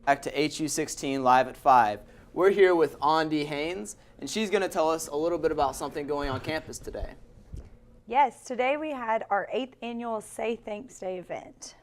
back to HU16 Live at 5. We're here with Andi Haynes, and she's going to tell us a little bit about something going on campus today. Yes, today we had our 8th annual Say Thanks Day event.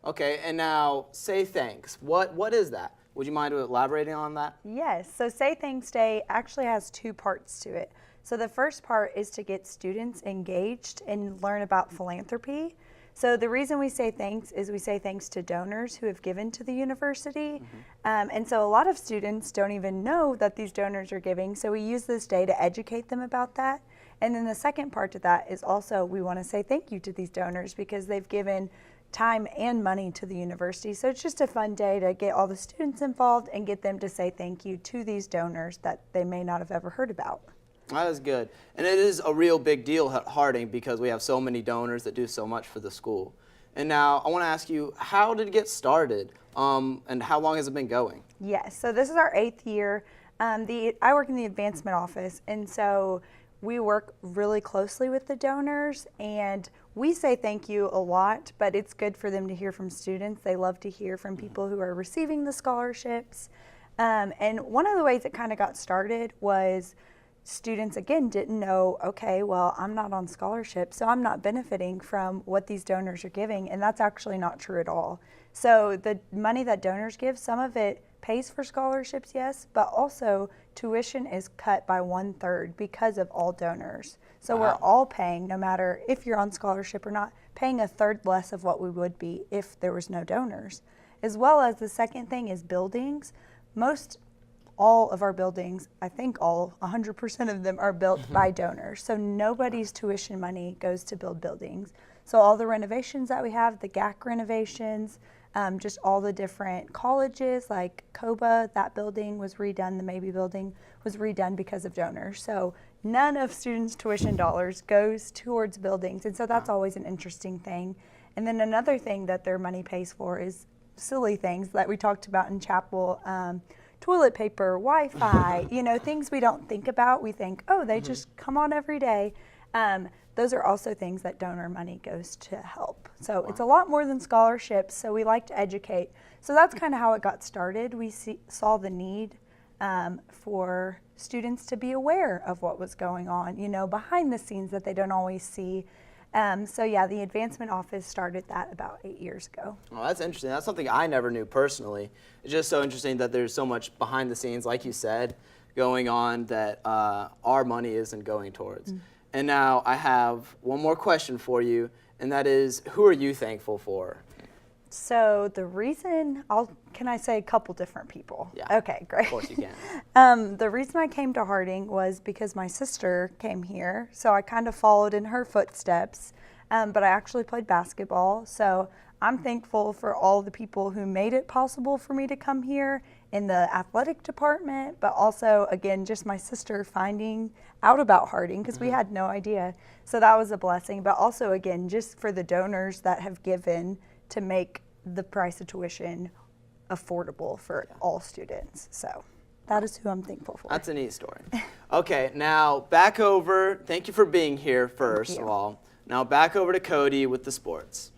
Okay, and now Say Thanks. What is that? Would you mind elaborating on that? Yes, so Say Thanks Day actually has 2 parts to it. So the first part is to get students engaged and learn about philanthropy. So the reason we say thanks is we say thanks to donors who have given to the university. And so a lot of students don't even know that these donors are giving. So we use this day to educate them about that. And then the second part to that is also we want to say thank you to these donors because they've given time and money to the university. So it's just a fun day to get all the students involved and get them to say thank you to these donors that they may not have ever heard about. That is good. And it is a real big deal at Harding because we have so many donors that do so much for the school. And now I want to ask you, how did it get started and how long has it been going? Yes, so this is our 8th year. I work in the advancement office, and so we work really closely with the donors, and we say thank you a lot, but it's good for them to hear from students. They love to hear from people who are receiving the scholarships. And one of the ways it kind of got started was students, again, didn't know, okay, well, I'm not on scholarship, so I'm not benefiting from what these donors are giving, and that's actually not true at all. So the money that donors give, some of it pays for scholarships, yes, but also tuition is cut by 1/3 because of all donors. So Wow. we're all paying, no matter if you're on scholarship or not, paying 1/3 less of what we would be if there was no donors. As well as the second thing is buildings. All of our buildings, I think 100% of them are built by donors. So nobody's tuition money goes to build buildings. So all the renovations that we have, the GAC renovations, just all the different colleges like COBA, that building was redone, the Maybe building was redone because of donors. So none of students' tuition dollars goes towards buildings. And so that's always an interesting thing. And then another thing that their money pays for is silly things that we talked about in chapel. Toilet paper, Wi-Fi, things we don't think about. We think, oh, they just come on every day. Those are also things that donor money goes to help. So it's a lot more than scholarships, so we like to educate. So that's kind of how it got started. We saw the need for students to be aware of what was going on, behind the scenes that they don't always see. So yeah, the advancement office started that about 8 years ago. Oh, that's interesting. That's something I never knew personally. It's just so interesting that there's so much behind the scenes, like you said, going on that our money isn't going towards. And now I have one more question for you, and that is, who are you thankful for? So the reason, can I say a couple different people? Yeah. Okay, great. Of course you can. The reason I came to Harding was because my sister came here, so I kind of followed in her footsteps, but I actually played basketball, so I'm thankful for all the people who made it possible for me to come here in the athletic department, but also, again, just my sister finding out about Harding because we had no idea. So that was a blessing, but also, again, just for the donors that have given to make the price of tuition affordable for all students. So that is who I'm thankful for. That's a neat story. Okay, now back over. Thank you for being here first of all. Now back over to Cody with the sports.